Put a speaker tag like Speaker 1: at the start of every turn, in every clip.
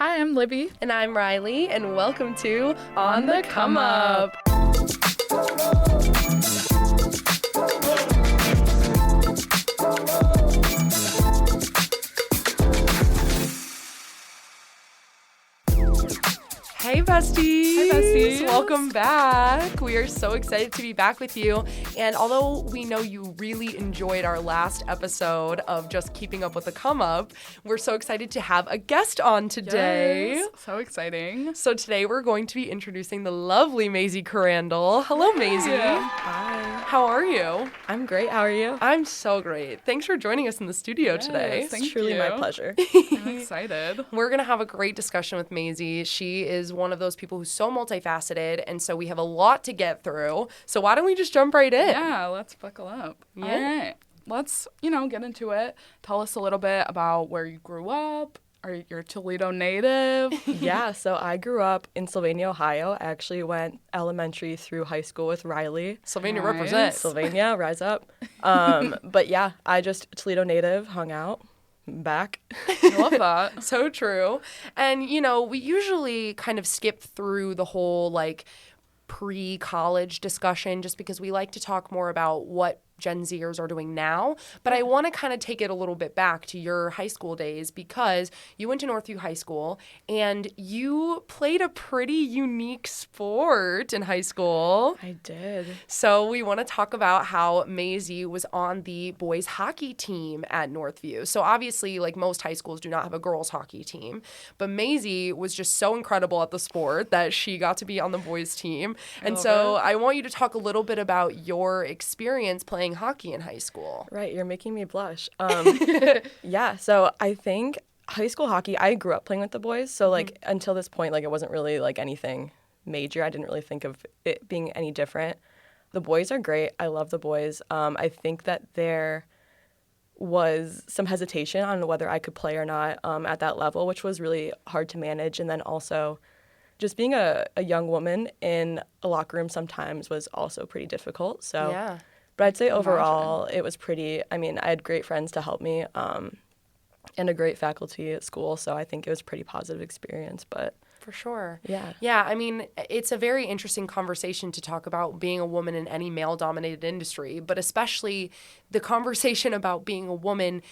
Speaker 1: Hi, I'm Libby.
Speaker 2: And I'm Riley, and welcome to On the Come Up. Hey besties!
Speaker 1: Hi besties!
Speaker 2: Welcome back. We are so excited to be back with you. And although we know you really enjoyed our last episode of just keeping up with the come up, we're so excited to have a guest on today.
Speaker 1: Yes, so exciting.
Speaker 2: So today we're going to be introducing the lovely Maizy Crandall. Hello, Maizy.
Speaker 3: Hi.
Speaker 2: How are you?
Speaker 3: I'm great. How are you?
Speaker 2: I'm so great. Thanks for joining us in the studio today.
Speaker 1: Thank
Speaker 3: It's truly
Speaker 1: you.
Speaker 3: my pleasure.
Speaker 1: I'm excited.
Speaker 2: We're going to have a great discussion with Maizy. She is one of those people who's so multifaceted, and so we have a lot to get through. So why don't we just jump right in?
Speaker 1: Yeah, let's buckle up.
Speaker 2: Yeah.
Speaker 1: All right. Let's, get into it. Tell us a little bit about where you grew up. You're a Toledo native?
Speaker 3: Yeah, so I grew up in Sylvania, Ohio. I actually went elementary through high school with Riley.
Speaker 2: Sylvania
Speaker 1: Nice.
Speaker 2: represent.
Speaker 3: Sylvania, rise up. But yeah, I just Toledo native, hung out, back.
Speaker 1: I love that.
Speaker 2: So true. And, we usually kind of skip through the whole, pre-college discussion just because we like to talk more about what Gen Zers are doing now. But I want to kind of take it a little bit back to your high school days because you went to Northview High School and you played a pretty unique sport in high school.
Speaker 3: I did.
Speaker 2: So we want to talk about how Maizy was on the boys hockey team at Northview. So obviously, like most high schools do not have a girls hockey team, but Maizy was just so incredible at the sport that she got to be on the boys team. And so I want you to talk a little bit about your experience playing hockey in high school.
Speaker 3: Right, you're making me blush. Yeah, so I think high school hockey, I grew up playing with the boys. So until this point, it wasn't really anything major. I didn't really think of it being any different. The boys are great. I love the boys. I think that there was some hesitation on whether I could play or not at that level, which was really hard to manage. And then also just being a young woman in a locker room sometimes was also pretty difficult. So,
Speaker 2: Yeah.
Speaker 3: But I'd say overall it was pretty, I had great friends to help me and a great faculty at school. So I think it was a pretty positive experience. But
Speaker 2: For sure.
Speaker 3: yeah.
Speaker 2: Yeah, it's a very interesting conversation to talk about being a woman in any male-dominated industry, but especially the conversation about being a woman,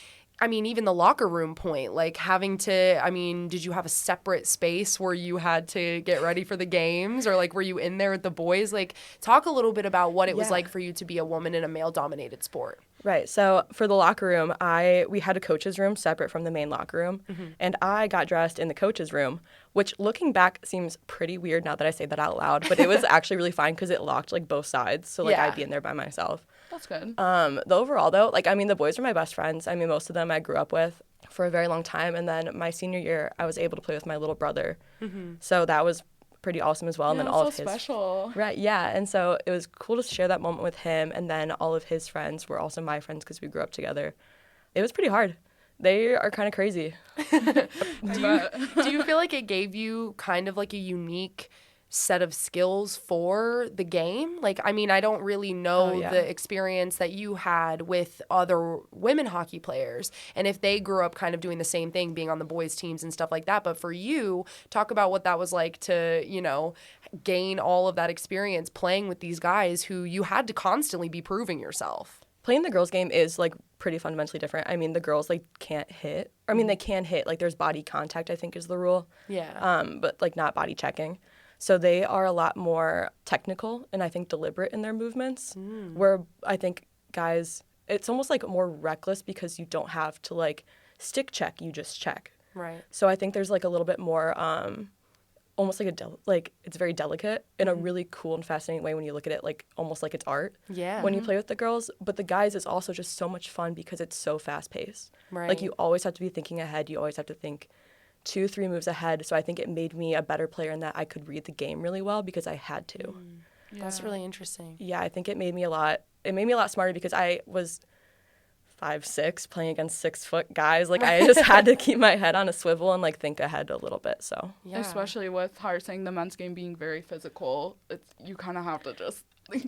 Speaker 2: even the locker room point, having to, did you have a separate space where you had to get ready for the games or were you in there with the boys? Talk a little bit about what it was like for you to be a woman in a male-dominated sport.
Speaker 3: Right. So for the locker room, we had a coach's room separate from the main locker room, and I got dressed in the coach's room, which looking back seems pretty weird now that I say that out loud, but it was actually really fine because it locked both sides, so I'd be in there by myself.
Speaker 1: That's good.
Speaker 3: The overall though, the boys were my best friends. Most of them I grew up with for a very long time, and then my senior year I was able to play with my little brother, so that was pretty awesome as well.
Speaker 1: Yeah,
Speaker 3: And then
Speaker 1: that's
Speaker 3: all
Speaker 1: so
Speaker 3: of his
Speaker 1: special.
Speaker 3: Right, yeah, and so it was cool to share that moment with him, and then all of his friends were also my friends because we grew up together. It was pretty hard. They are kind of crazy.
Speaker 2: Do you feel like it gave you kind of a unique set of skills for the game? I don't really know the experience that you had with other women hockey players and if they grew up kind of doing the same thing, being on the boys teams and stuff like that. But for you, talk about what that was like to, gain all of that experience playing with these guys who you had to constantly be proving yourself.
Speaker 3: Playing the girls' game is pretty fundamentally different. The girls can't hit. They can hit. There's body contact, I think, is the rule.
Speaker 2: Yeah.
Speaker 3: But not body checking. So they are a lot more technical and I think deliberate in their movements. Where I think guys, it's almost more reckless because you don't have to stick check. You just check.
Speaker 2: Right.
Speaker 3: So I think there's a little bit more. Almost it's very delicate in a really cool and fascinating way when you look at it almost like it's art.
Speaker 2: Yeah.
Speaker 3: When you play with the girls, but the guys is also just so much fun because it's so fast paced.
Speaker 2: Right.
Speaker 3: You always have to be thinking ahead. You always have to think 2-3 moves ahead. So I think it made me a better player in that I could read the game really well because I had to.
Speaker 2: That's really interesting.
Speaker 3: Yeah, I think it made me a lot smarter because I was 5'6", playing against 6-foot guys. I just had to keep my head on a swivel and think ahead a little bit. So
Speaker 2: Yeah.
Speaker 1: Especially with how you're saying the men's game being very physical, you kind of have to just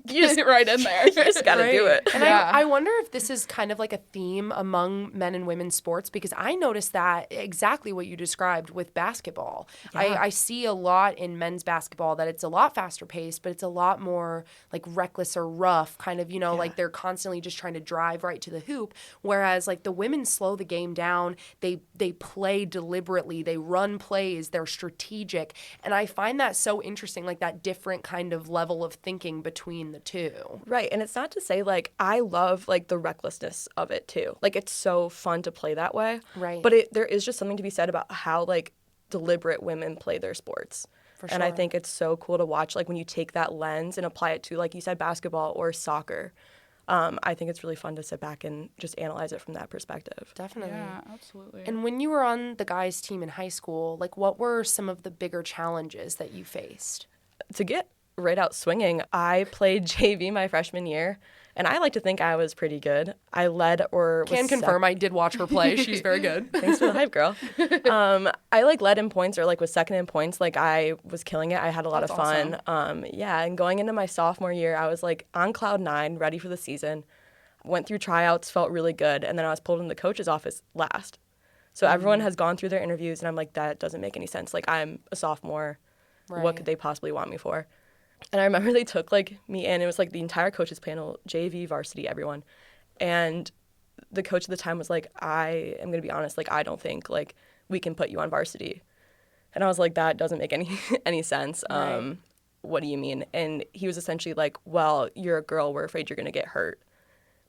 Speaker 1: get right in there.
Speaker 3: You just gotta do it.
Speaker 2: And I wonder if this is kind of like a theme among men and women's sports, because I noticed that exactly what you described with basketball.
Speaker 3: Yeah.
Speaker 2: I see a lot in men's basketball that it's a lot faster paced, but it's a lot more like reckless or rough, kind of, like they're constantly just trying to drive right to the hoop. Whereas like the women slow the game down, they play deliberately, they run plays, they're strategic. And I find that so interesting, like that different kind of level of thinking between the two.
Speaker 3: Right. And it's not to say, like, I love, like, the recklessness of it, too. Like, it's so fun to play that way.
Speaker 2: Right.
Speaker 3: But there is just something to be said about how, like, deliberate women play their sports.
Speaker 2: For sure.
Speaker 3: And I think it's so cool to watch, like, when you take that lens and apply it to, like you said, basketball or soccer. I think it's really fun to sit back and just analyze it from that perspective.
Speaker 2: Definitely.
Speaker 1: Yeah, absolutely.
Speaker 2: And when you were on the guys' team in high school, like, what were some of the bigger challenges that you faced?
Speaker 3: To get right out swinging, I played JV my freshman year, and I like to think I was pretty good. I led or
Speaker 2: Can confirm, I did watch her play. She's very good.
Speaker 3: Thanks for the hype, girl. I like led in points or like was second in points. Like I was killing it. I had a lot of fun.
Speaker 1: Awesome.
Speaker 3: And going into my sophomore year, I was like on cloud 9, ready for the season. Went through tryouts, felt really good, and then I was pulled in the coach's office last. So everyone has gone through their interviews, and I'm like, that doesn't make any sense. Like I'm a sophomore.
Speaker 2: Right.
Speaker 3: What could they possibly want me for? And I remember they took like me in. It was like the entire coaches panel, JV, varsity, everyone. And the coach at the time was like, I am going to be honest, like I don't think like we can put you on varsity. And I was like, that doesn't make any sense.
Speaker 2: Right.
Speaker 3: What do you mean? And he was essentially like, well, you're a girl. We're afraid you're going to get hurt.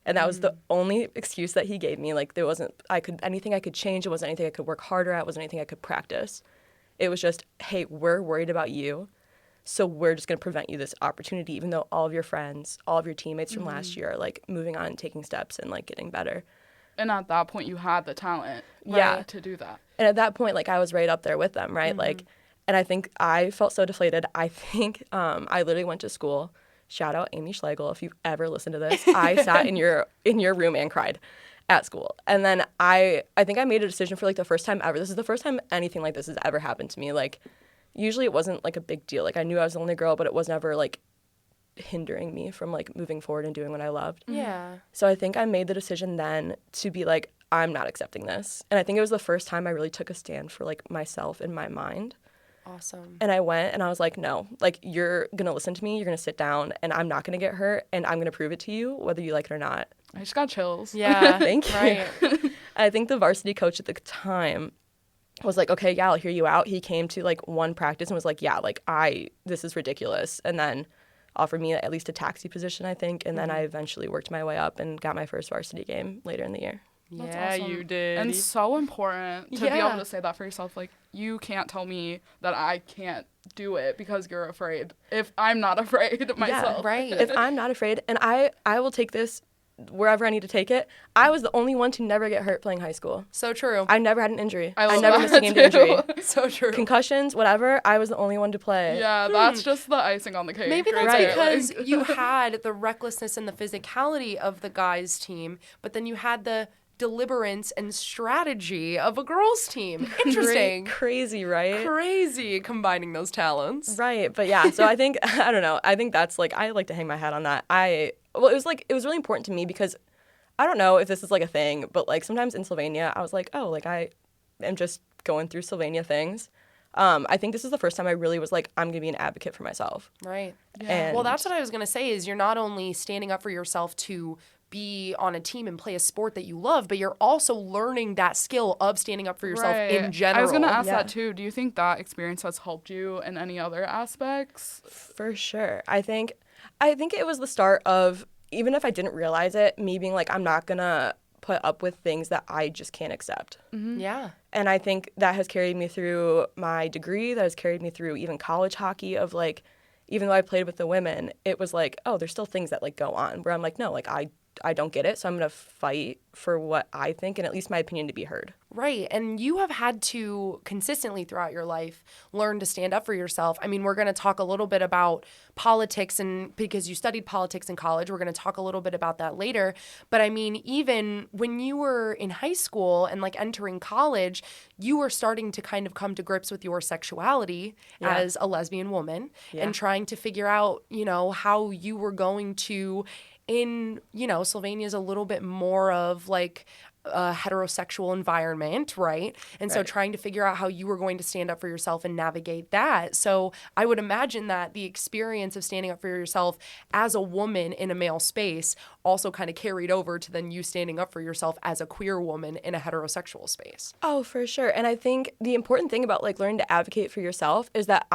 Speaker 3: And that was the only excuse that he gave me. Like there wasn't anything I could change. It wasn't anything I could work harder at. It wasn't anything I could practice. It was just, hey, we're worried about you. So we're just going to prevent you this opportunity, even though all of your friends, all of your teammates from last year are like moving on and taking steps and like getting better.
Speaker 1: And at that point, you had the talent to do that.
Speaker 3: And at that point, like I was right up there with them, right? Like, and I think I felt so deflated. I think I literally went to school. Shout out Amy Schlegel, if you've ever listened to this. I sat in your room and cried at school. And then I think I made a decision for like the first time ever. This is the first time anything like this has ever happened to me. Like, usually it wasn't like a big deal. Like I knew I was the only girl, but it was never like hindering me from like moving forward and doing what I loved.
Speaker 2: Yeah.
Speaker 3: So I think I made the decision then to be like, I'm not accepting this. And I think it was the first time I really took a stand for like myself in my mind.
Speaker 2: Awesome.
Speaker 3: And I went and I was like, no, like you're going to listen to me, you're going to sit down, and I'm not going to get hurt, and I'm going to prove it to you whether you like it or not.
Speaker 1: I just got chills.
Speaker 2: Yeah.
Speaker 3: Thank you.
Speaker 2: Right.
Speaker 3: I think the varsity coach at the time was like, okay, yeah, I'll hear you out. He came to like one practice and was like, yeah, like this is ridiculous. And then offered me at least a taxi position, I think. And then I eventually worked my way up and got my first varsity game later in the year.
Speaker 1: That's
Speaker 2: Yeah,
Speaker 1: awesome.
Speaker 2: you did.
Speaker 1: And so important to be
Speaker 2: Yeah.
Speaker 1: able to say that for yourself. Like, you can't tell me that I can't do it because you're afraid. If I'm not afraid myself.
Speaker 2: Yeah, right.
Speaker 3: If I'm not afraid, and I will take this wherever I need to take it. I was the only one to never get hurt playing high school.
Speaker 2: So true.
Speaker 3: I never had an injury.
Speaker 1: I love
Speaker 3: never
Speaker 1: that
Speaker 3: missed a game
Speaker 1: too.
Speaker 3: to injury.
Speaker 2: So true.
Speaker 3: Concussions, whatever, I was the only one to play.
Speaker 1: Yeah, that's just the icing on the cake.
Speaker 2: Maybe that's
Speaker 3: Right.
Speaker 2: because you had the recklessness and the physicality of the guys' team, but then you had the deliberance and strategy of a girls' team. Interesting.
Speaker 3: Crazy, right?
Speaker 2: Crazy combining those talents.
Speaker 3: Right, but yeah, so I think, I don't know, I think that's like, I like to hang my hat on that. It was really important to me because I don't know if this is like a thing, but like sometimes in Sylvania, I was like, oh, like I am just going through Sylvania things. I think this is the first time I really was like, I'm going to be an advocate for myself.
Speaker 2: Right.
Speaker 1: Yeah.
Speaker 3: And
Speaker 2: Well, that's what I was going to say is you're not only standing up for yourself to be on a team and play a sport that you love, but you're also learning that skill of standing up for yourself in general.
Speaker 1: I was going to ask
Speaker 3: Yeah.
Speaker 1: that too. Do you think that experience has helped you in any other aspects?
Speaker 3: For sure. I think it was the start of, even if I didn't realize it, me being like, I'm not going to put up with things that I just can't accept.
Speaker 1: Mm-hmm.
Speaker 2: Yeah.
Speaker 3: And I think that has carried me through my degree, that has carried me through even college hockey of like, even though I played with the women, it was like, oh, there's still things that like go on where I'm like, no, like I I don't get it, so I'm going to fight for what I think and at least my opinion to be heard.
Speaker 2: Right. And you have had to consistently throughout your life learn to stand up for yourself. I mean, we're going to talk a little bit about politics, and because you studied politics in college, we're going to talk a little bit about that later. But I mean, even when you were in high school and like entering college, you were starting to kind of come to grips with your sexuality as a lesbian woman and trying to figure out, you know, how you were going to, in, you know, Sylvania's a little bit more of like a heterosexual environment, right? And so trying to figure out how you were going to stand up for yourself and navigate that. So I would imagine that the experience of standing up for yourself as a woman in a male space also kind of carried over to then you standing up for yourself as a queer woman in a heterosexual space.
Speaker 3: Oh, for sure. And I think the important thing about like learning to advocate for yourself is that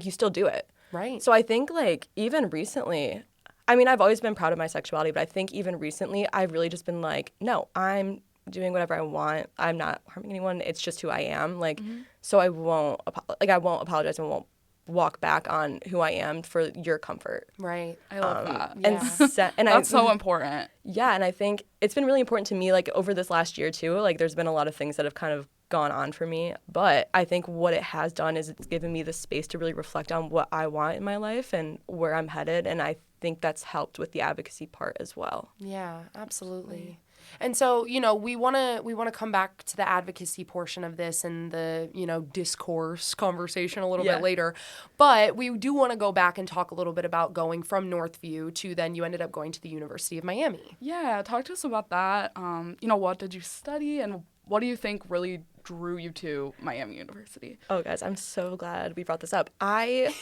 Speaker 3: you still do it.
Speaker 2: Right.
Speaker 3: So I think like even recently, I mean, I've always been proud of my sexuality, but I think even recently I've really just been like, no, I'm doing whatever I want. I'm not harming anyone. It's just who I am. Like, so I won't apologize and won't walk back on who I am for your comfort.
Speaker 2: Right.
Speaker 1: I love that.
Speaker 3: And
Speaker 1: that's so important.
Speaker 3: Yeah, and I think it's been really important to me, like, over this last year, too. Like, there's been a lot of things that have kind of gone on for me. But I think what it has done is it's given me the space to really reflect on what I want in my life and where I'm headed. And I think that's helped with the advocacy part as well.
Speaker 2: Yeah, absolutely. And so, you know, we want to come back to the advocacy portion of this and the, you know, discourse conversation a little bit later. But we do want to go back and talk a little bit about going from Northview to then you ended up going to the University of Miami.
Speaker 1: Yeah, talk to us about that. You know, what did you study and what do you think really drew you to Miami University?
Speaker 3: Oh, guys, I'm so glad we brought this up. I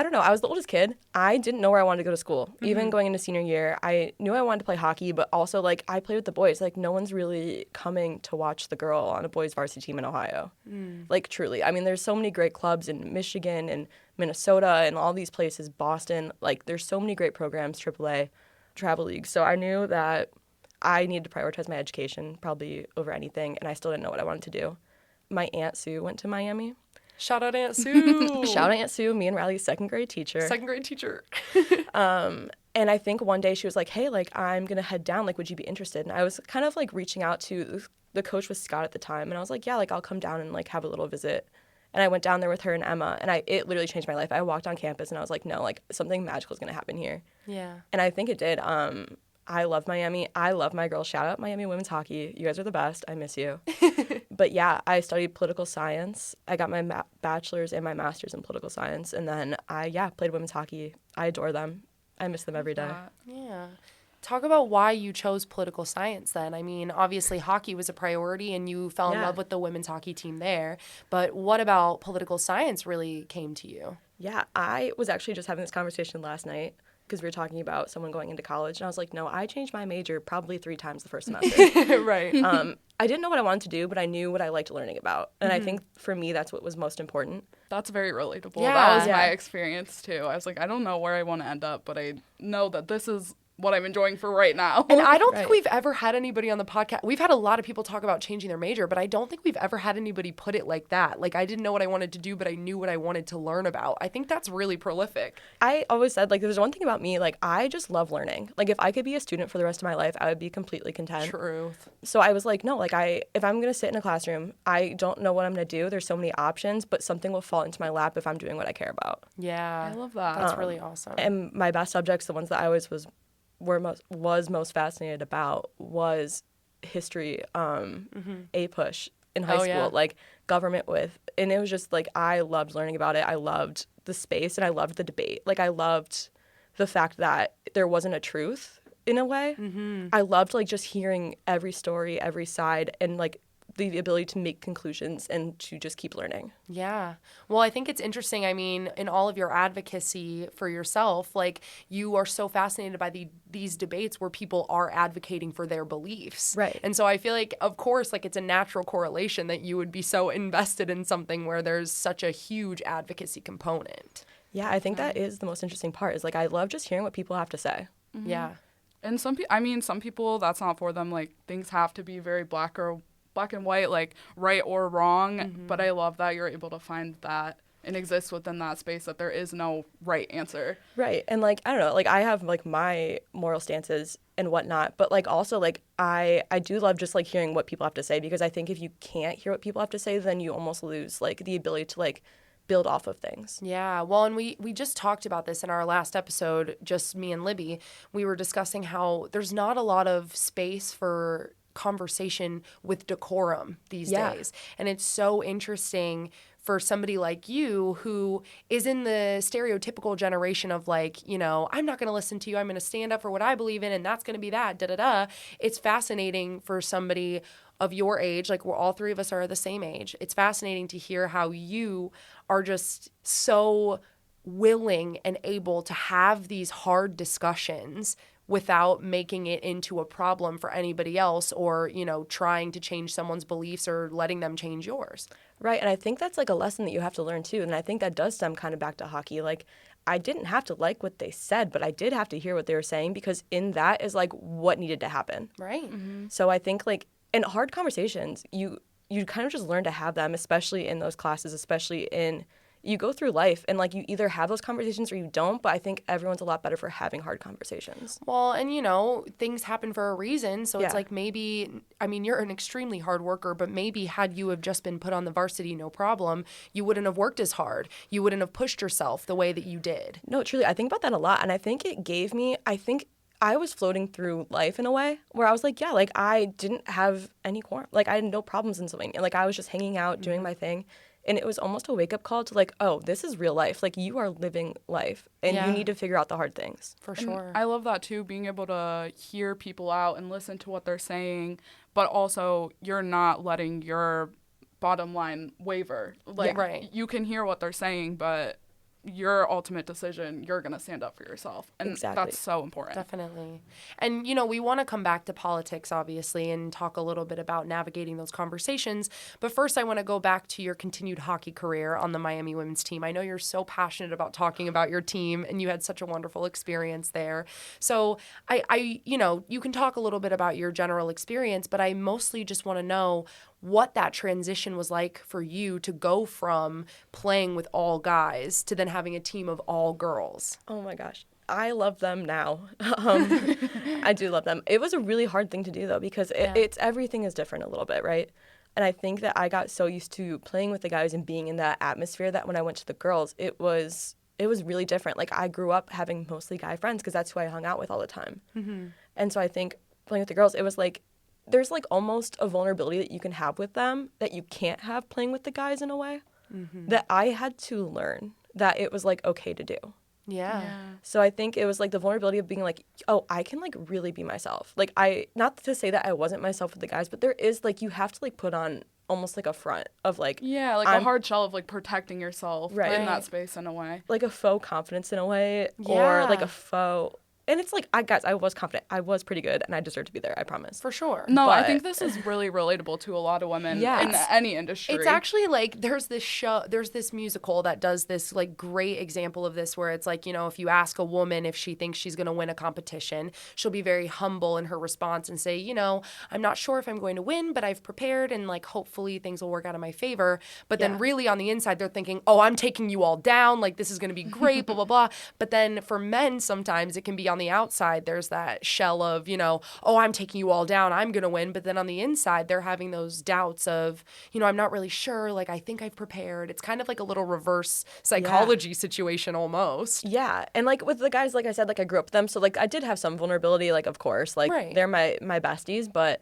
Speaker 3: don't know. I was the oldest kid. I didn't know where I wanted to go to school. Even going into senior year, I knew I wanted to play hockey, but also, like, I played with the boys. Like, no one's really coming to watch the girl on a boys varsity team in Ohio. Like, truly. I mean, there's so many great clubs in Michigan and Minnesota and all these places, Boston. Like, there's so many great programs, AAA, travel leagues. So I knew that I needed to prioritize my education probably over anything, and I still didn't know what I wanted to do. My Aunt Sue went to Miami.
Speaker 2: Shout out Aunt Sue.
Speaker 3: Shout out Aunt Sue, me and Riley's second grade teacher. And I think one day she was like, hey, like, I'm going to head down. Like, would you be interested? And I was kind of, like, reaching out to, the coach was Scott at the time. And I was like, yeah, like, I'll come down and, like, have a little visit. And I went down there with her and Emma. And it literally changed my life. I walked on campus and I was like, no, like, something magical is going to happen here.
Speaker 2: Yeah.
Speaker 3: And I think it did. I love Miami. I love my girls. Shout out Miami women's hockey. You guys are the best. I miss you. But yeah, I studied political science. I got my bachelor's and my master's in political science. And then I played women's hockey. I adore them. I miss them every day.
Speaker 2: Yeah. Talk about why you chose political science then. I mean, obviously hockey was a priority and you fell in love with the women's hockey team there. But what about political science really came to you?
Speaker 3: Yeah, I was actually just having this conversation last night because we were talking about someone going into college. And I was like, no, I changed my major probably 3 times the first semester.
Speaker 2: Right.
Speaker 3: I didn't know what I wanted to do, but I knew what I liked learning about. And I think for me, that's what was most important.
Speaker 1: That's very relatable.
Speaker 2: Yeah.
Speaker 1: That was my experience too. I was like, I don't know where I want to end up, but I know that this is what I'm enjoying for right now.
Speaker 2: And I don't think we've ever had anybody on the podcast. We've had a lot of people talk about changing their major, but I don't think we've ever had anybody put it like that. Like, I didn't know what I wanted to do, but I knew what I wanted to learn about. I think that's really prolific.
Speaker 3: I always said, like, there's one thing about me, like, I just love learning. Like, if I could be a student for the rest of my life, I would be completely content.
Speaker 2: Truth.
Speaker 3: So I was like, no, like, if I'm going to sit in a classroom, I don't know what I'm going to do. There's so many options, but something will fall into my lap if I'm doing what I care about.
Speaker 2: Yeah.
Speaker 1: I love that.
Speaker 2: That's really awesome.
Speaker 3: And my best subjects, the ones that I always was most fascinated about was history, A-push in high school, like government and it was just like, I loved learning about it. I loved the space and I loved the debate. Like, I loved the fact that there wasn't a truth in a way. I loved like just hearing every story, every side, and like the ability to make conclusions and to just keep learning.
Speaker 2: Yeah. Well, I think it's interesting. I mean, in all of your advocacy for yourself, like, you are so fascinated by these debates where people are advocating for their beliefs.
Speaker 3: Right.
Speaker 2: And so I feel like, of course, like, it's a natural correlation that you would be so invested in something where there's such a huge advocacy component.
Speaker 3: Yeah, I think that is the most interesting part is like, I love just hearing what people have to say.
Speaker 2: Yeah.
Speaker 1: And some people, that's not for them. Like, things have to be very black and white, like right or wrong. But I love that you're able to find that and exist within that space, that there is no right answer.
Speaker 3: Right. And like, I don't know, like I have like my moral stances and whatnot, but like also like I do love just like hearing what people have to say, because I think if you can't hear what people have to say, then you almost lose like the ability to like build off of things.
Speaker 2: Yeah, well, and we just talked about this in our last episode, just me and Libby. We were discussing how there's not a lot of space for conversation with decorum these days. And it's so interesting for somebody like you who is in the stereotypical generation of like, you know, I'm not going to listen to you. I'm going to stand up for what I believe in, and that's going to be that, da-da-da. It's fascinating for somebody of your age, like we're all three of us are the same age. It's fascinating to hear how you are just so willing and able to have these hard discussions without making it into a problem for anybody else, or, you know, trying to change someone's beliefs or letting them change yours.
Speaker 3: Right. And I think that's like a lesson that you have to learn too. And I think that does stem kind of back to hockey. Like, I didn't have to like what they said, but I did have to hear what they were saying, because in that is like what needed to happen.
Speaker 2: Right.
Speaker 3: Mm-hmm. So I think like in hard conversations, you kind of just learn to have them, especially in those classes, especially in, you go through life and like you either have those conversations or you don't, but I think everyone's a lot better for having hard conversations.
Speaker 2: Well, and you know, things happen for a reason. So it's like maybe, I mean, you're an extremely hard worker, but maybe had you have just been put on the varsity, no problem, you wouldn't have worked as hard. You wouldn't have pushed yourself the way that you did.
Speaker 3: No, truly, I think about that a lot. And I think it gave me, I was floating through life in a way where I was like, yeah, like I didn't have any quorum. Like I had no problems in swimming. And like I was just hanging out, doing my thing. And it was almost a wake-up call to like, oh, this is real life. Like you are living life and you need to figure out the hard things.
Speaker 2: For sure.
Speaker 1: And I love that too, being able to hear people out and listen to what they're saying, but also you're not letting your bottom line waver. Like you can hear what they're saying, but your ultimate decision, you're going to stand up for yourself. And that's so important.
Speaker 2: Definitely. And, you know, we want to come back to politics, obviously, and talk a little bit about navigating those conversations. But first, I want to go back to your continued hockey career on the Miami women's team. I know you're so passionate about talking about your team, and you had such a wonderful experience there. So I you know, you can talk a little bit about your general experience, but I mostly just want to know what that transition was like for you to go from playing with all guys to then having a team of all girls.
Speaker 3: Oh my gosh. I love them now. I do love them. It was a really hard thing to do though, because it's everything is different a little bit, right? And I think that I got so used to playing with the guys and being in that atmosphere that when I went to the girls, it was really different. Like I grew up having mostly guy friends because that's who I hung out with all the time. Mm-hmm. And so I think playing with the girls, it was like, there's like almost a vulnerability that you can have with them that you can't have playing with the guys in a way that I had to learn that it was like okay to do.
Speaker 2: Yeah.
Speaker 3: So I think it was like the vulnerability of being like, oh, I can like really be myself. Like not to say that I wasn't myself with the guys, but there is like, you have to like put on almost like a front of like.
Speaker 1: Yeah, like a hard shell of like protecting yourself in that space in a way.
Speaker 3: Like a faux confidence in a way or like a faux. And it's like, I was confident. I was pretty good, and I deserved to be there, I promise.
Speaker 2: For sure.
Speaker 1: No, but I think this is really relatable to a lot of women in any industry.
Speaker 2: It's actually like, there's this musical that does this like great example of this, where it's like, you know, if you ask a woman if she thinks she's going to win a competition, she'll be very humble in her response and say, you know, I'm not sure if I'm going to win, but I've prepared, and like hopefully things will work out in my favor. But then really on the inside, they're thinking, oh, I'm taking you all down. Like this is going to be great, blah, blah, blah. But then for men, sometimes it can be on the outside, there's that shell of, you know, oh, I'm taking you all down, I'm gonna win. But then on the inside, they're having those doubts of, you know, I'm not really sure, like I think I've prepared. It's kind of like a little reverse psychology situation almost.
Speaker 3: Yeah. And like with the guys, like I said, like I grew up with them, so like I did have some vulnerability, like of course, like they're my besties, but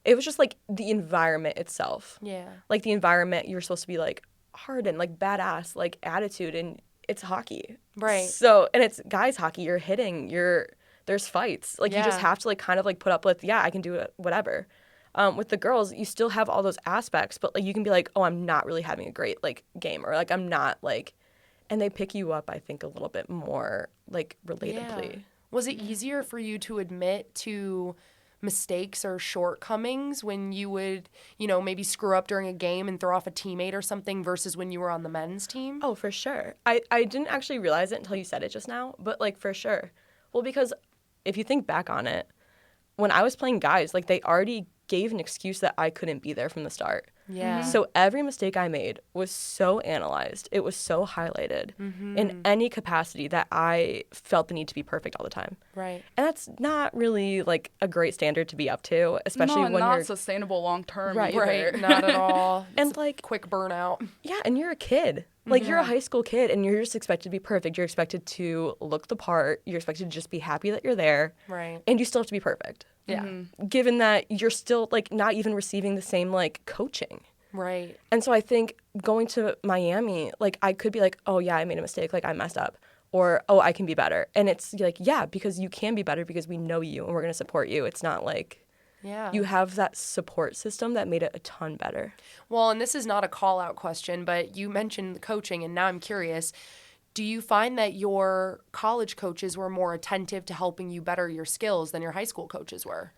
Speaker 3: it was just like the environment itself. Yeah. Like the environment, you're supposed to be like hardened, like badass, like attitude, and it's hockey. Right. So, and it's guys hockey, you're hitting, there's fights. Like, you just have to, like, kind of, like, put up with, I can do it, whatever. With the girls, you still have all those aspects, but, like, you can be like, oh, I'm not really having a great, like, game. Or, like, I'm not, like... And they pick you up, I think, a little bit more, like, relatably.
Speaker 2: Yeah. Was it easier for you to admit to mistakes or shortcomings when you would, you know, maybe screw up during a game and throw off a teammate or something versus when you were on the men's team?
Speaker 3: Oh, for sure. I didn't actually realize it until you said it just now, but, like, for sure. Well, because... if you think back on it, when I was playing guys, like they already gave an excuse that I couldn't be there from the start.
Speaker 2: Yeah.
Speaker 3: So every mistake I made was so analyzed. It was so highlighted in any capacity that I felt the need to be perfect all the time.
Speaker 2: Right.
Speaker 3: And that's not really like a great standard to be up to, especially when
Speaker 1: not
Speaker 3: you're
Speaker 1: sustainable long term.
Speaker 3: Right.
Speaker 2: Right. Not at all.
Speaker 3: And like
Speaker 2: quick burnout.
Speaker 3: Yeah, and you're a kid. Like you're a high school kid and you're just expected to be perfect. You're expected to look the part. You're expected to just be happy that you're there.
Speaker 2: Right.
Speaker 3: And you still have to be perfect.
Speaker 2: Yeah.
Speaker 3: Given that you're still like not even receiving the same like coaching.
Speaker 2: Right.
Speaker 3: And so I think going to Miami, like I could be like, oh yeah, I made a mistake, like I messed up. Or, oh, I can be better. And it's like, yeah, because you can be better because we know you and we're going to support you. It's not like you have that support system that made it a ton better.
Speaker 2: Well, and this is not a call-out question, but you mentioned the coaching, and now I'm curious. Do you find that your college coaches were more attentive to helping you better your skills than your high school coaches were?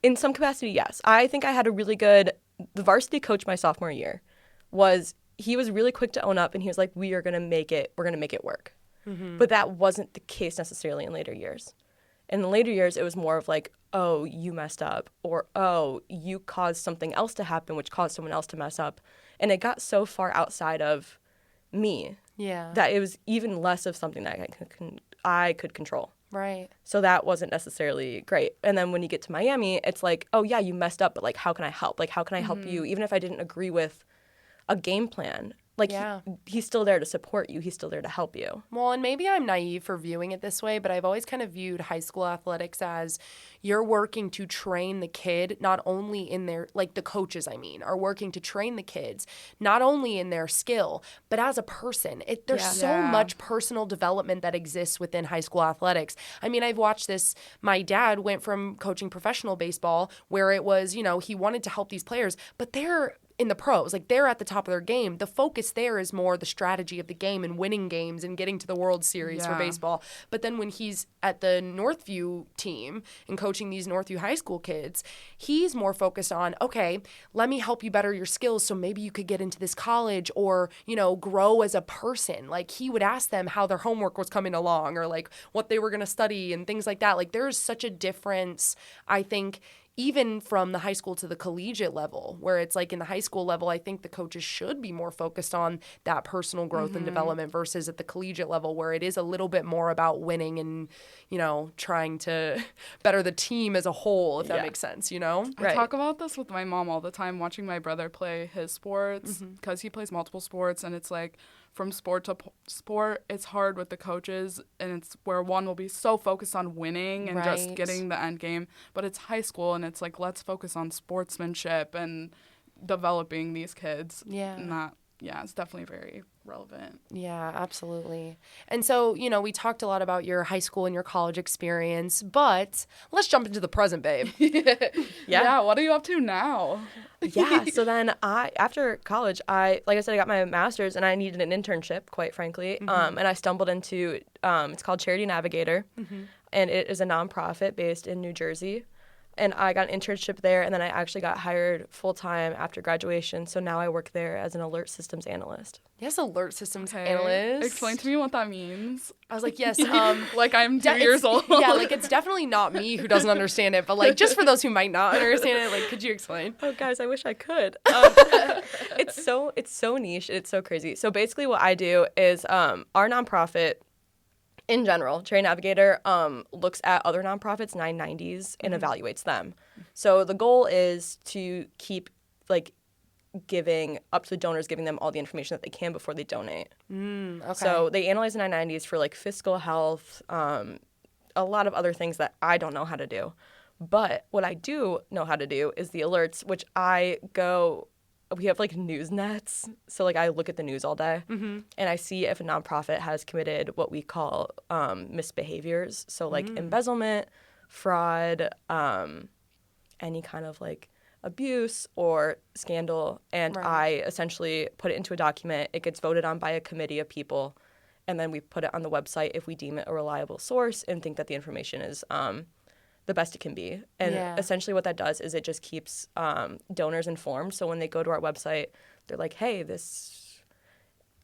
Speaker 3: In some capacity, yes. I think I had the varsity coach my sophomore year he was really quick to own up, and he was like, we're going to make it work. But that wasn't the case necessarily in later years. In the later years, it was more of like, oh, you messed up, or oh, you caused something else to happen, which caused someone else to mess up. And it got so far outside of me that it was even less of something that I could control.
Speaker 2: Right.
Speaker 3: So that wasn't necessarily great. And then when you get to Miami, it's like, oh, yeah, you messed up, but like, how can I help? Like, how can I help you? Even if I didn't agree with a game plan, like he's still there to support you. He's still there to help you.
Speaker 2: Well, and maybe I'm naive for viewing it this way, but I've always kind of viewed high school athletics as you're working to train the kid, not only in their, like the coaches, I mean, are working to train the kids, not only in their skill, but as a person. There's so much personal development that exists within high school athletics. I mean, I've watched this. My dad went from coaching professional baseball where it was, he wanted to help these players, but they're in the pros, like they're at the top of their game. The focus there is more the strategy of the game and winning games and getting to the World Series for baseball. But then when he's at the Northview team and coaching these Northview high school kids, he's more focused on, okay, let me help you better your skills so maybe you could get into this college or, grow as a person. Like he would ask them how their homework was coming along or like what they were going to study and things like that. Like there's such a difference, I think, even from the high school to the collegiate level, where it's like in the high school level, I think the coaches should be more focused on that personal growth and development versus at the collegiate level where it is a little bit more about winning and, trying to better the team as a whole, if that makes sense, I
Speaker 1: talk about this with my mom all the time, watching my brother play his sports because he plays multiple sports, and it's like from sport to sport, it's hard with the coaches, and it's where one will be so focused on winning and just getting the end game, but it's high school, and it's like, let's focus on sportsmanship and developing these kids. It's definitely very relevant. Yeah,
Speaker 2: absolutely. And so, we talked a lot about your high school and your college experience, but let's jump into the present, babe.
Speaker 1: Yeah, what are you up to now?
Speaker 3: So then after college, like I said, I got my master's and I needed an internship, quite frankly. And I stumbled into, it's called Charity Navigator, and it is a nonprofit based in New Jersey. And I got an internship there, and then I actually got hired full-time after graduation. So now I work there as an alert systems analyst.
Speaker 2: Yes, alert systems analyst.
Speaker 1: Explain to me what that means.
Speaker 2: I was like, yes.
Speaker 1: Like I'm 2 years old.
Speaker 2: Yeah, like it's definitely not me who doesn't understand it, but like just for those who might not understand it, like could you explain?
Speaker 3: Oh, guys, I wish I could. It's so niche. It's so crazy. So basically what I do is our nonprofit, in general, Charity Navigator looks at other nonprofits, 990s, and evaluates them. So the goal is to keep giving up to the donors, giving them all the information that they can before they donate.
Speaker 2: Okay.
Speaker 3: So they analyze the 990s for fiscal health, a lot of other things that I don't know how to do. But what I do know how to do is the alerts, which we have news nets. So I look at the news all day and I see if a nonprofit has committed what we call misbehaviors. So embezzlement, fraud, any kind of abuse or scandal. And I essentially put it into a document. It gets voted on by a committee of people. And then we put it on the website if we deem it a reliable source and think that the information is the best it can be. And essentially what that does is it just keeps donors informed. So when they go to our website, they're like, hey, this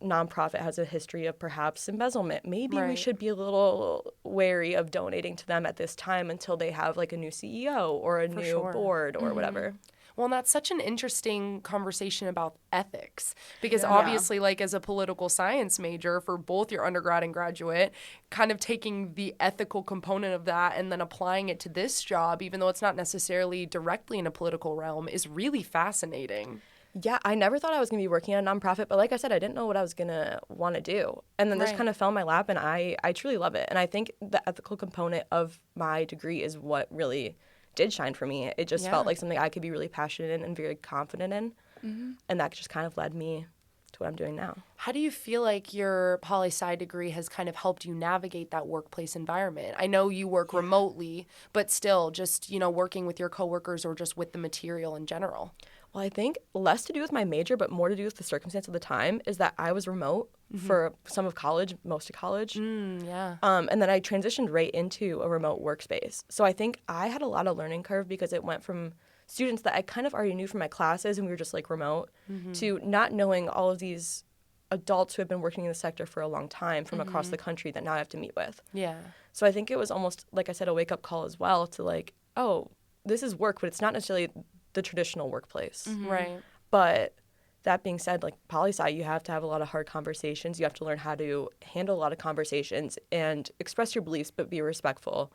Speaker 3: nonprofit has a history of perhaps embezzlement. Maybe we should be a little wary of donating to them at this time until they have a new CEO or a new board or whatever.
Speaker 2: Well, and that's such an interesting conversation about ethics because obviously, like as a political science major for both your undergrad and graduate, kind of taking the ethical component of that and then applying it to this job, even though it's not necessarily directly in a political realm, is really fascinating.
Speaker 3: Yeah, I never thought I was going to be working at a nonprofit, but like I said, I didn't know what I was going to want to do. And then this kind of fell in my lap, and I truly love it. And I think the ethical component of my degree is what really did shine for me. It just felt like something I could be really passionate in and very confident in. Mm-hmm. And that just kind of led me to what I'm doing now.
Speaker 2: How do you feel like your poli-sci degree has kind of helped you navigate that workplace environment? I know you work remotely, but still just, working with your coworkers or just with the material in general.
Speaker 3: Well, I think less to do with my major, but more to do with the circumstance of the time is that I was remote for some of college, most of college. And then I transitioned right into a remote workspace. So I think I had a lot of learning curve because it went from students that I kind of already knew from my classes and we were just like remote to not knowing all of these adults who have been working in the sector for a long time from across the country that now I have to meet with. Yeah. So I think it was almost, like I said, a wake-up call as well to like, oh, this is work, but it's not necessarily the traditional workplace.
Speaker 2: Right.
Speaker 3: But that being said, like poli-sci, you have to have a lot of hard conversations. You have to learn how to handle a lot of conversations and express your beliefs, but be respectful.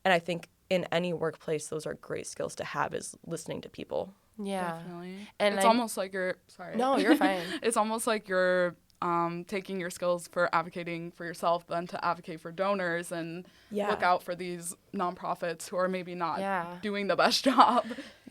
Speaker 3: And I think in any workplace, those are great skills to have, is listening to people.
Speaker 2: Yeah.
Speaker 1: Definitely. And it's almost like you're, sorry.
Speaker 2: No, you're fine.
Speaker 1: It's almost like you're taking your skills for advocating for yourself, then to advocate for donors and look out for these nonprofits who are maybe not doing the best job.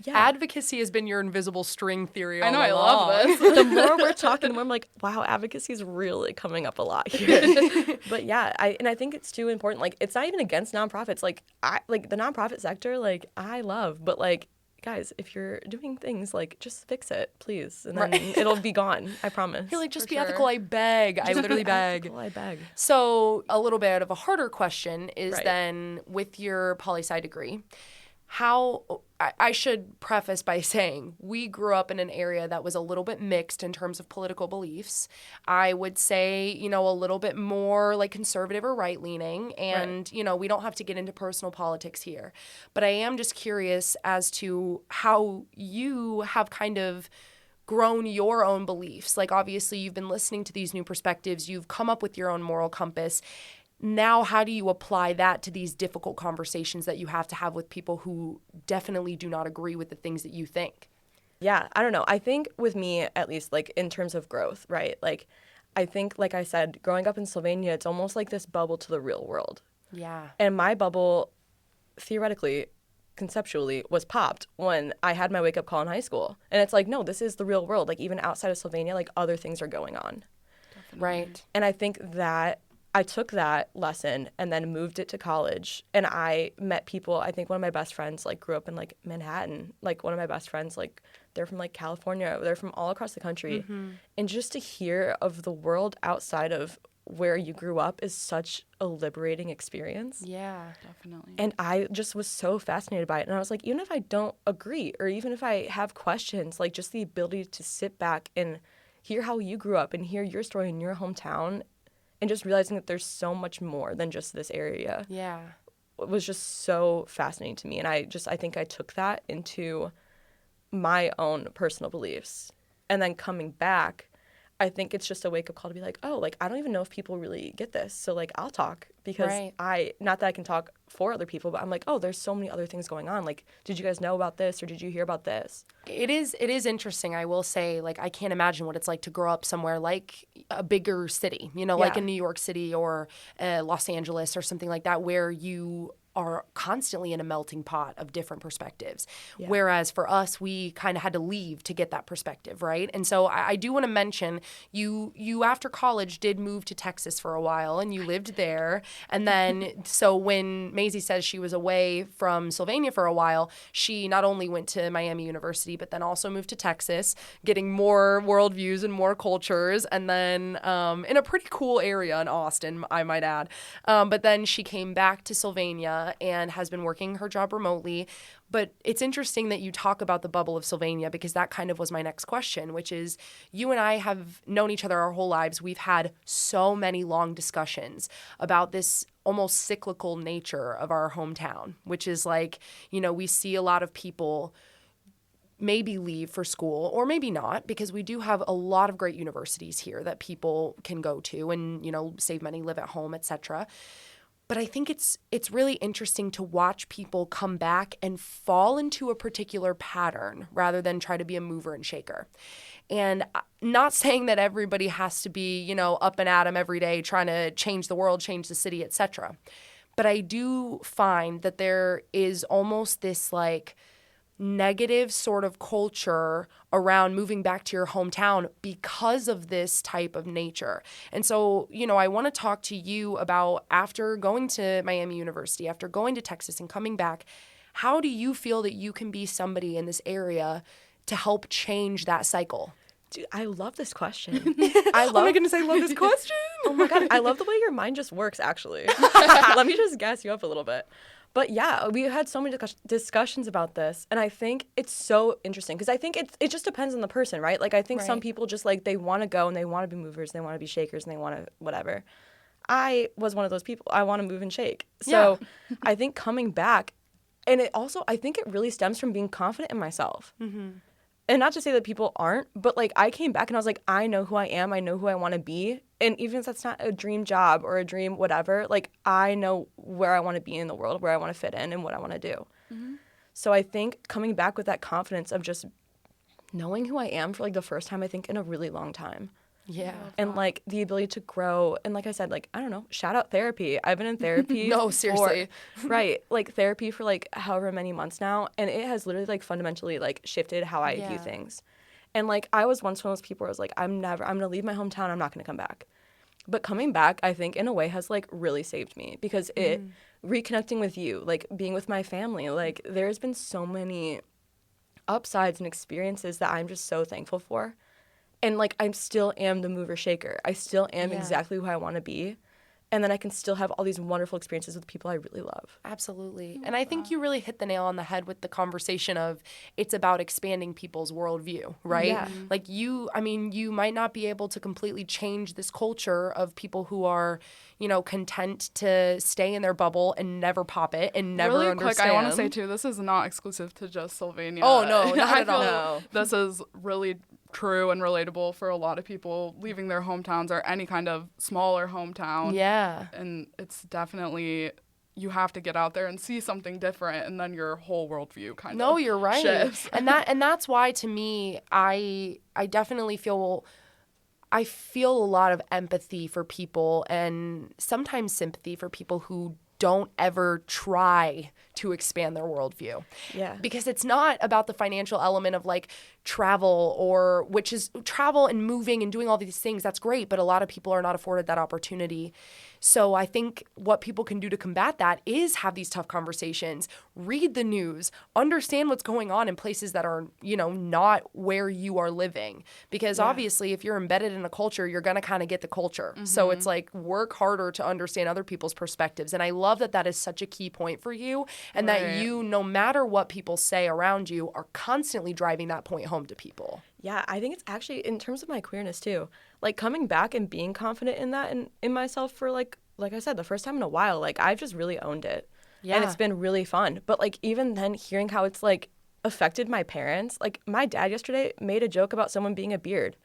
Speaker 2: Yeah. Advocacy has been your invisible string theory all
Speaker 1: along. I
Speaker 2: love
Speaker 1: this.
Speaker 3: The more we're talking, the more I'm like, wow, advocacy is really coming up a lot here. But yeah, I think it's too important. Like, it's not even against nonprofits. Like, the nonprofit sector, like, I love, but like, guys, if you're doing things, like, just fix it, please. And then it'll be gone. I promise.
Speaker 2: You're like, just be ethical, I beg. I literally beg.
Speaker 3: Ethical, I beg.
Speaker 2: So a little bit of a harder question is then with your poli-sci degree, how, I should preface by saying we grew up in an area that was a little bit mixed in terms of political beliefs. I would say, a little bit more like conservative or right-leaning. And, we don't have to get into personal politics here. But I am just curious as to how you have kind of grown your own beliefs. Like, obviously, you've been listening to these new perspectives. You've come up with your own moral compass. Now, how do you apply that to these difficult conversations that you have to have with people who definitely do not agree with the things that you think?
Speaker 3: Yeah, I don't know. I think with me, at least, like, in terms of growth, right? Like, I think, like I said, growing up in Sylvania, it's almost like this bubble to the real world.
Speaker 2: Yeah.
Speaker 3: And my bubble, theoretically, conceptually, was popped when I had my wake-up call in high school. And it's like, no, this is the real world. Like, even outside of Sylvania, like, other things are going on.
Speaker 2: Definitely. Right.
Speaker 3: And I think that I took that lesson and then moved it to college, and I met people. I think one of my best friends, like, grew up in, like, Manhattan. Like, one of my best friends, like, they're from, like, California. They're from all across the country. And just to hear of the world outside of where you grew up is such a liberating experience.
Speaker 2: Yeah, definitely.
Speaker 3: And I just was so fascinated by it. And I was like, even if I don't agree or even if I have questions, like, just the ability to sit back and hear how you grew up and hear your story in your hometown, and just realizing that there's so much more than just this area.
Speaker 2: Yeah.
Speaker 3: It was just so fascinating to me. And I think I took that into my own personal beliefs. And then coming back, I think it's just a wake-up call to be like, oh, like, I don't even know if people really get this. So, like, I'll talk because not that I can talk for other people, but I'm like, oh, there's so many other things going on. Like, did you guys know about this or did you hear about this?
Speaker 2: It is interesting. I will say, like, I can't imagine what it's like to grow up somewhere like a bigger city, like in New York City or Los Angeles or something like that, where you are constantly in a melting pot of different perspectives. Yeah. Whereas for us, we kind of had to leave to get that perspective, right? And so I do want to mention, you after college did move to Texas for a while, and you lived there. And then, so when Maizy says she was away from Sylvania for a while, she not only went to Miami University, but then also moved to Texas, getting more worldviews and more cultures, and then in a pretty cool area in Austin, I might add. But then she came back to Sylvania and has been working her job remotely. But it's interesting that you talk about the bubble of Sylvania, because that kind of was my next question, which is, you and I have known each other our whole lives. We've had so many long discussions about this almost cyclical nature of our hometown, which is like, we see a lot of people maybe leave for school or maybe not, because we do have a lot of great universities here that people can go to and, you know, save money, live at home, etc. But I think it's really interesting to watch people come back and fall into a particular pattern rather than try to be a mover and shaker. And not saying that everybody has to be, you know, up and at 'em every day trying to change the world, change the city, etc. But I do find that there is almost this like negative sort of culture around moving back to your hometown because of this type of nature. And so, you know, I want to talk to you about, after going to Miami University, after going to Texas and coming back, how do you feel that you can be somebody in this area to help change that cycle?
Speaker 3: Dude, I love this question.
Speaker 2: Oh my goodness, I love this question.
Speaker 3: Oh my God, I love the way your mind just works, actually. Let me just gas you up a little bit. But yeah, we had so many discussions about this, and I think it's so interesting because I think it just depends on the person, right? Like, I think some people just, like, they want to go and they want to be movers, they want to be shakers, and they want to whatever. I was one of those people. I want to move and shake. So I think coming back, and it also, I think it really stems from being confident in myself. Mm-hmm. And not to say that people aren't, but, like, I came back and I was like, I know who I am. I know who I want to be. And even if that's not a dream job or a dream whatever, like, I know where I want to be in the world, where I want to fit in and what I want to do. Mm-hmm. So I think coming back with that confidence of just knowing who I am for, like, the first time, I think, in a really long time.
Speaker 2: Yeah.
Speaker 3: And, like, the ability to grow. And like I said, like, I don't know, shout out therapy. I've been in therapy.
Speaker 2: No, seriously.
Speaker 3: Right. Like, therapy for, like, however many months now. And it has literally, like, fundamentally, like, shifted how I view things. And, like, I was once one of those people where I was like, I'm going to leave my hometown. I'm not going to come back. But coming back, I think, in a way, has, like, really saved me. Because it, reconnecting with you, like, being with my family, like, there's been so many upsides and experiences that I'm just so thankful for. And, like, I still am the mover shaker. I still am exactly who I want to be. And then I can still have all these wonderful experiences with people I really love.
Speaker 2: Absolutely. And I think you really hit the nail on the head with the conversation of it's about expanding people's worldview, right? Yeah. Like, you might not be able to completely change this culture of people who are, you know, content to stay in their bubble and never pop it and never
Speaker 1: really
Speaker 2: understand.
Speaker 1: Quick, I want to say, too, this is not exclusive to just Sylvania.
Speaker 2: Oh, no, not at all.
Speaker 1: No. This is really true and relatable for a lot of people leaving their hometowns or any kind of smaller hometown.
Speaker 2: Yeah.
Speaker 1: And it's definitely, you have to get out there and see something different, and then your whole worldview kind of
Speaker 2: you're right.
Speaker 1: shifts.
Speaker 2: And that's why, to me, I definitely feel a lot of empathy for people and sometimes sympathy for people who don't ever try to expand their worldview.
Speaker 3: Yeah.
Speaker 2: Because it's not about the financial element of, like, travel, which is travel and moving and doing all these things. That's great, but a lot of people are not afforded that opportunity. So I think what people can do to combat that is have these tough conversations, read the news, understand what's going on in places that are, you know, not where you are living. Because obviously, if you're embedded in a culture, you're going to kind of get the culture. Mm-hmm. So it's like, work harder to understand other people's perspectives. And I love that that is such a key point for you, and that you, no matter what people say around you, are constantly driving that point home to people.
Speaker 3: Yeah, I think it's actually, in terms of my queerness too, like, coming back and being confident in that and in myself for, like I said, the first time in a while, like, I've just really owned it. Yeah. And it's been really fun. But, like, even then, hearing how it's, like, affected my parents, like, my dad yesterday made a joke about someone being a beard.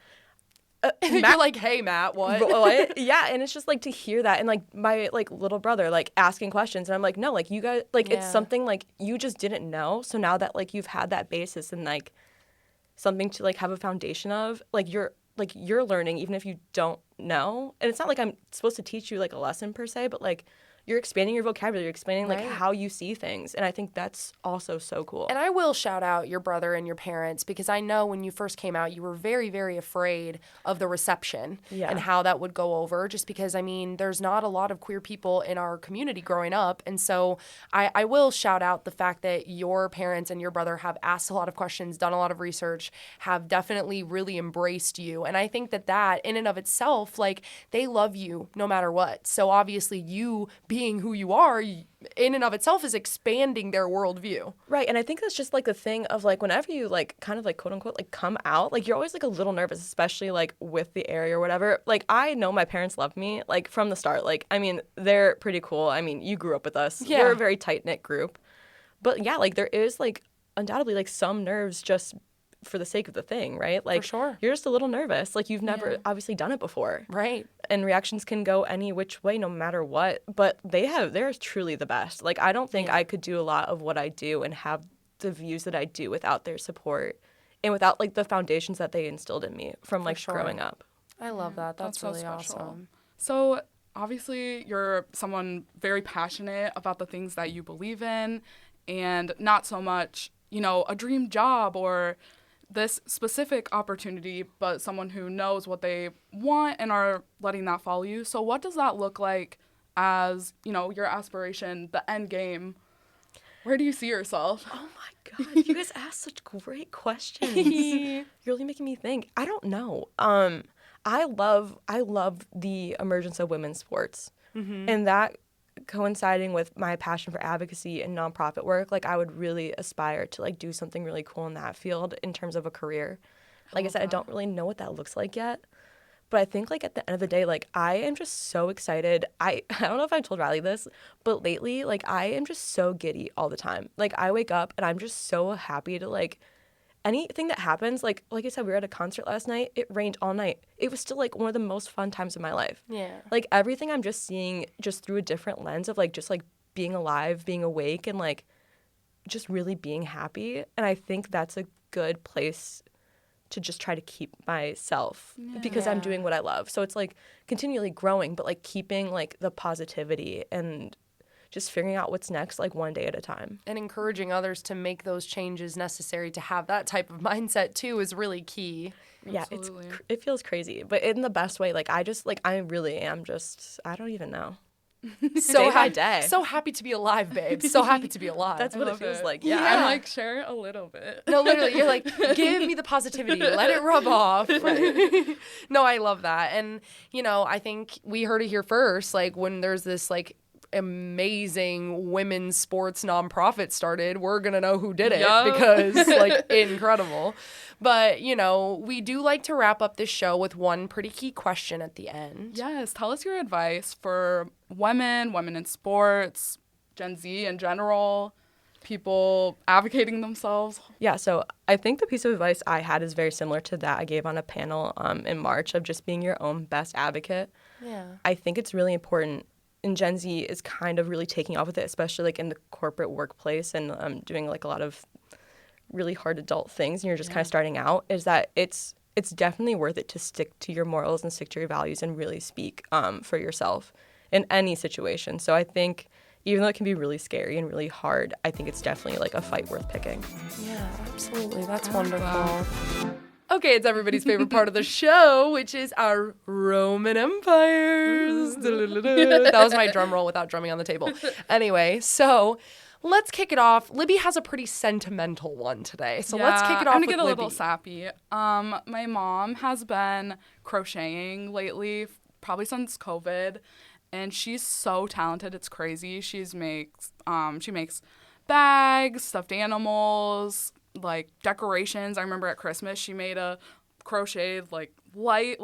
Speaker 2: You're like, hey, Matt,
Speaker 3: what? Yeah, and it's just, like, to hear that, and, like, my, like, little brother, like, asking questions, and I'm like, no, like, you guys, like, it's something, like, you just didn't know. So now that, like, you've had that basis and, like, something to, like, have a foundation of, like, you're learning even if you don't know. And it's not like I'm supposed to teach you, like, a lesson per se, but, like, you're expanding your vocabulary, you're expanding, like, how you see things. And I think that's also so cool.
Speaker 2: And I will shout out your brother and your parents, because I know when you first came out, you were very, very afraid of the reception and how that would go over, just because, I mean, there's not a lot of queer people in our community growing up. And so I will shout out the fact that your parents and your brother have asked a lot of questions, done a lot of research, have definitely really embraced you. And I think that in and of itself, like, they love you no matter what. So obviously, you being who you are in and of itself is expanding their worldview.
Speaker 3: Right. And I think that's just, like, the thing of, like, whenever you, like, kind of, like, quote unquote, like, come out, like, you're always, like, a little nervous, especially, like, with the area or whatever. Like, I know my parents love me, like, from the start. Like, I mean, they're pretty cool. I mean, you grew up with us. Yeah. We're a very tight-knit group. But yeah, like, there is, like, undoubtedly like some nerves just for the sake of the thing, right? Like,
Speaker 2: for sure.
Speaker 3: You're just a little nervous. Like, you've never obviously done it before.
Speaker 2: Right.
Speaker 3: And reactions can go any which way, no matter what. But they're truly the best. Like, I don't think I could do a lot of what I do and have the views that I do without their support and without, like, the foundations that they instilled in me from, like, growing up.
Speaker 2: I love that. That's really
Speaker 1: so
Speaker 2: awesome.
Speaker 1: So, obviously, you're someone very passionate about the things that you believe in and not so much, you know, a dream job or this specific opportunity, but someone who knows what they want and are letting that follow you. So what does that look like as, you know, your aspiration, the end game? Where do you see yourself?
Speaker 3: Oh my God, you guys ask such great questions. You're really making me think. I don't know. I love the emergence of women's sports. And that coinciding with my passion for advocacy and nonprofit work, like I would really aspire to like do something really cool in that field in terms of a career. Like I said, I don't really know what that looks like yet, but I think like at the end of the day, like I am just so excited. I don't know if I told Riley this, but lately, like I am just so giddy all the time. Like I wake up and I'm just so happy to like anything that happens, like I said, we were at a concert last night. It rained all night. It was still like one of the most fun times of my life.
Speaker 2: Yeah.
Speaker 3: Like everything I'm just seeing just through a different lens of like just like being alive, being awake, and like just really being happy. And I think that's a good place to just try to keep myself because I'm doing what I love. So it's like continually growing, but like keeping like the positivity and just figuring out what's next, like one day at a time.
Speaker 2: And encouraging others to make those changes necessary to have that type of mindset too is really key.
Speaker 3: Yeah, it feels crazy, but in the best way. Like I really am just, I don't even know.
Speaker 2: So so happy to be alive, babe. So happy to be alive.
Speaker 3: That's what it feels like.
Speaker 1: Yeah, I'm like, share a little bit.
Speaker 2: No, literally, you're like, give me the positivity. Let it rub off. Right. No, I love that. And, you know, I think we heard it here first. Like when there's this like amazing women's sports nonprofit started, we're gonna know who did it because like incredible. But you know, we do like to wrap up this show with one pretty key question at the end.
Speaker 1: Yes, tell us your advice for women in sports, Gen Z in general, people advocating themselves.
Speaker 3: Yeah, so I think the piece of advice I had is very similar to that I gave on a panel in March of just being your own best advocate.
Speaker 2: Yeah,
Speaker 3: I think it's really important. And Gen Z is kind of really taking off with it, especially like in the corporate workplace and doing like a lot of really hard adult things. And you're just kind of starting out. Is that it's definitely worth it to stick to your morals and stick to your values and really speak for yourself in any situation. So I think even though it can be really scary and really hard, I think it's definitely like a fight worth picking.
Speaker 2: Yeah, absolutely. That's wonderful. Okay, it's everybody's favorite part of the show, which is our Roman empires. That was my drum roll without drumming on the table. Anyway, so let's kick it off. Libby has a pretty sentimental one today, so let's kick it off with Libby.
Speaker 1: I'm gonna get a little sappy. My mom has been crocheting lately, probably since COVID, and she's so talented. It's crazy. She makes bags, stuffed animals, like decorations. I remember at Christmas she made a crocheted like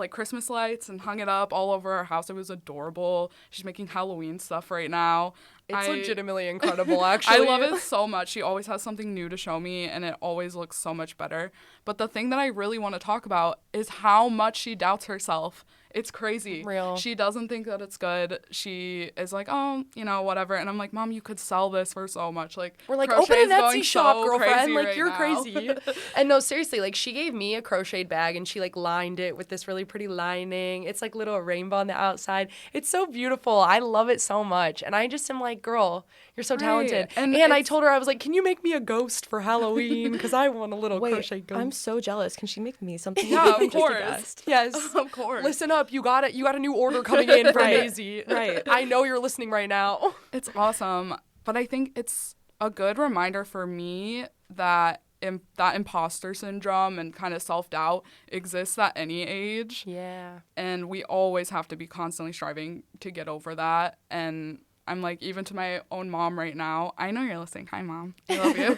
Speaker 1: Christmas lights and hung it up all over our house. It was adorable. She's making Halloween stuff right now.
Speaker 2: It's legitimately incredible, actually.
Speaker 1: I love it so much. She always has something new to show me, and it always looks so much better. But the thing that I really want to talk about is how much she doubts herself. It's crazy.
Speaker 2: Real.
Speaker 1: She doesn't think that it's good. She is like, oh, you know, whatever. And I'm like, Mom, you could sell this for so much. Like,
Speaker 2: we're like, open an Etsy shop, girlfriend. Like,
Speaker 1: right
Speaker 2: you're
Speaker 1: now.
Speaker 2: crazy. And no, seriously, like, she gave me a crocheted bag, and she, like, lined it with this really pretty lining. It's, like, little rainbow on the outside. It's so beautiful. I love it so much. And I just am like, girl, you're so talented. And I told her, I was like, can you make me a ghost for Halloween? Because I want a little crochet ghost.
Speaker 3: I'm so jealous. Can she make me something?
Speaker 1: Yeah, of course.
Speaker 2: Yes.
Speaker 1: Of course.
Speaker 2: Listen up. You got a new order coming in from Maizy.
Speaker 3: Right.
Speaker 2: I know you're listening right now.
Speaker 1: It's awesome. But I think it's a good reminder for me that that imposter syndrome and kind of self-doubt exists at any age.
Speaker 2: Yeah.
Speaker 1: And we always have to be constantly striving to get over that. And I'm like, even to my own mom right now, I know you're listening. Hi, Mom. I love you.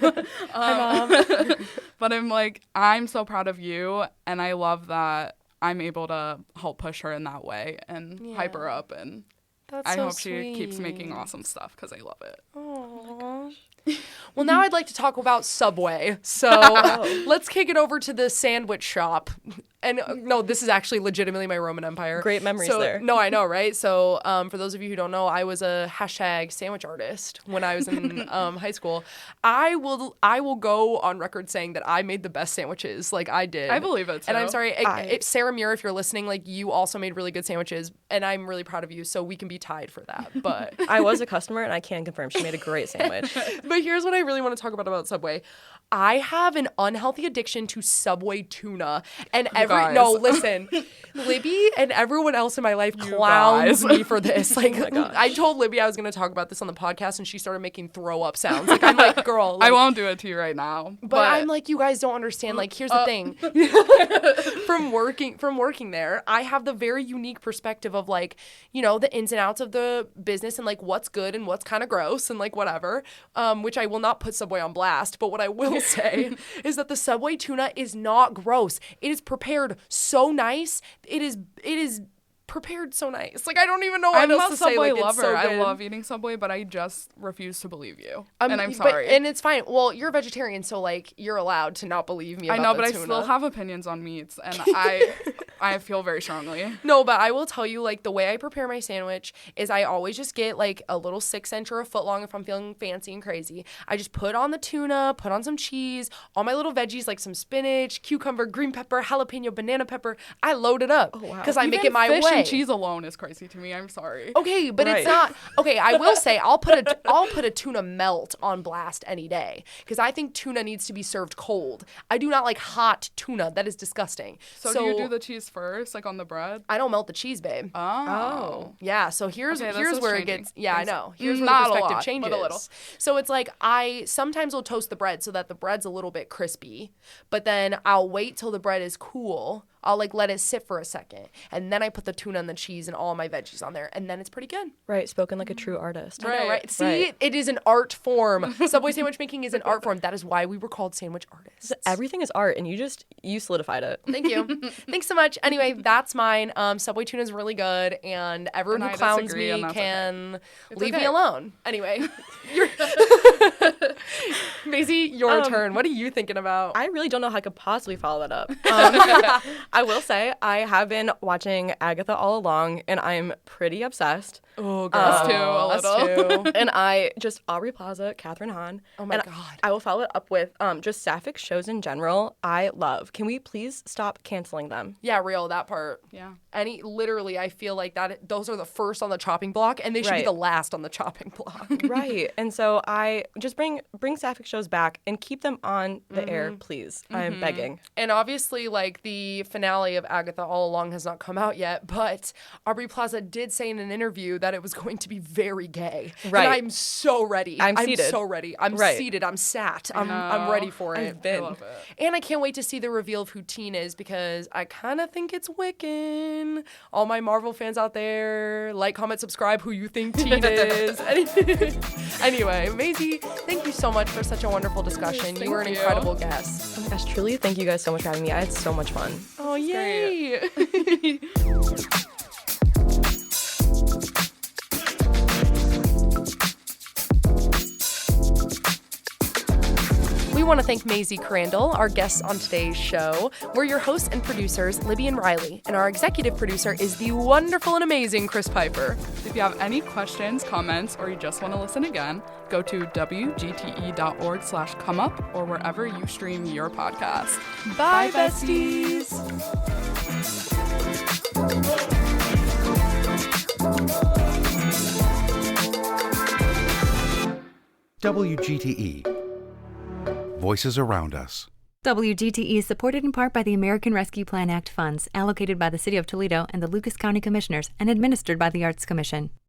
Speaker 2: Hi, Mom.
Speaker 1: But I'm like, I'm so proud of you. And I love that I'm able to help push her in that way and hype her up. And
Speaker 2: That's
Speaker 1: I
Speaker 2: so
Speaker 1: hope
Speaker 2: sweet.
Speaker 1: she keeps making awesome stuff because I love it.
Speaker 2: Aww. Well, now I'd like to talk about Subway. So let's kick it over to the sandwich shop. And no, this is actually legitimately my Roman Empire.
Speaker 3: Great memories there.
Speaker 2: No, I know, right? So for those of you who don't know, I was a #sandwich artist when I was in high school. I will go on record saying that I made the best sandwiches. Like, I did.
Speaker 1: I believe it, too.
Speaker 2: And I'm sorry, Sarah Muir, if you're listening, like, you also made really good sandwiches, and I'm really proud of you, so we can be tied for that. But
Speaker 3: I was a customer, and I can confirm she made a great sandwich.
Speaker 2: But here's what I really want to talk about Subway. I have an unhealthy addiction to Subway tuna. And listen, Libby and everyone else in my life clowns me for this. Like, I told Libby I was going to talk about this on the podcast, and she started making throw up sounds. Like, I'm like, girl. Like,
Speaker 1: I won't do it to you right now.
Speaker 2: But I'm like, you guys don't understand. Like, here's the thing. From working there, I have the very unique perspective of, like, you know, the ins and outs of the business and, like, what's good and what's kind of gross and, like, whatever, which I will not put Subway on blast. But what I will say is that the Subway tuna is not gross. It is prepared so nice. It is prepared so nice. Like, I don't even know what else to say.
Speaker 1: I'm a Subway
Speaker 2: like,
Speaker 1: lover.
Speaker 2: It's so
Speaker 1: I love eating Subway, but I just refuse to believe you. And I'm sorry.
Speaker 2: And it's fine. Well, you're a vegetarian, so, like, you're allowed to not believe me about the tuna.
Speaker 1: I know, but I still have opinions on meats, and I feel very strongly.
Speaker 2: No, but I will tell you, like, the way I prepare my sandwich is I always just get, like, a little 6-inch or a foot long if I'm feeling fancy and crazy. I just put on the tuna, put on some cheese, all my little veggies, like some spinach, cucumber, green pepper, jalapeno, banana pepper. I load it up because I make it my way.
Speaker 1: Fish and cheese alone is crazy to me. I'm sorry.
Speaker 2: Okay, but it's not. Okay, I will say I'll put a tuna melt on blast any day because I think tuna needs to be served cold. I do not like hot tuna. That is disgusting.
Speaker 1: So do you do the cheese first, like on the bread?
Speaker 2: I don't melt the cheese, babe.
Speaker 1: Oh.
Speaker 2: Yeah, so here's where it gets. Yeah, I know. Here's where
Speaker 1: not
Speaker 2: the perspective
Speaker 1: a lot,
Speaker 2: changes.
Speaker 1: But a little.
Speaker 2: So it's like I sometimes will toast the bread so that the bread's a little bit crispy, but then I'll wait till the bread is cool. I'll, like, let it sit for a second, and then I put the tuna and the cheese and all my veggies on there, and then it's pretty good.
Speaker 3: Right, spoken like a true artist.
Speaker 2: I know, right? See, it is an art form. Subway sandwich making is an art form. That is why we were called sandwich artists.
Speaker 3: Everything is art, and you solidified it.
Speaker 2: Thank you. Thanks so much. Anyway, that's mine. Subway tuna is really good, and everyone who clowns me can leave me alone. Anyway, Maizy, your turn. What are you thinking about?
Speaker 3: I really don't know how I could possibly follow that up. I will say I have been watching Agatha all along, and I'm pretty obsessed.
Speaker 2: Oh, girl. Us too.
Speaker 3: And I just Aubrey Plaza, Catherine Hahn.
Speaker 2: Oh my God.
Speaker 3: I will follow it up with just sapphic shows in general. I love. Can we please stop canceling them?
Speaker 2: Yeah, real, that part.
Speaker 1: Yeah.
Speaker 2: Literally, I feel like those are the first on the chopping block, and they should be the last on the chopping block.
Speaker 3: Right. And so I just bring sapphic shows back and keep them on the air, please. I'm begging.
Speaker 2: And obviously, like, the finale of Agatha All Along has not come out yet, but Aubrey Plaza did say in an interview that it was going to be very gay.
Speaker 3: Right.
Speaker 2: And I'm so ready.
Speaker 3: I'm seated.
Speaker 2: So ready. I'm seated. I'm sat. I'm ready for it.
Speaker 3: I
Speaker 1: love it.
Speaker 2: And I can't wait to see the reveal of who Teen is because I kind of think it's Wiccan. All my Marvel fans out there, like, comment, subscribe who you think Teen is. Anyway, Maizy, thank you so much for such a wonderful discussion. You were an incredible guest.
Speaker 3: Oh my gosh, truly, thank you guys so much for having me. I had so much fun.
Speaker 2: Oh, yay. We want to thank Maizy Crandall, our guests on today's show. We're your hosts and producers, Libby and Riley, and our executive producer is the wonderful and amazing Chris Piper.
Speaker 1: If you have any questions, comments, or you just want to listen again, go to wgte.org/comeup or wherever you stream your podcast.
Speaker 2: Bye, besties.
Speaker 4: WGTE. Voices around us.
Speaker 5: WGTE is supported in part by the American Rescue Plan Act funds allocated by the City of Toledo and the Lucas County Commissioners and administered by the Arts Commission.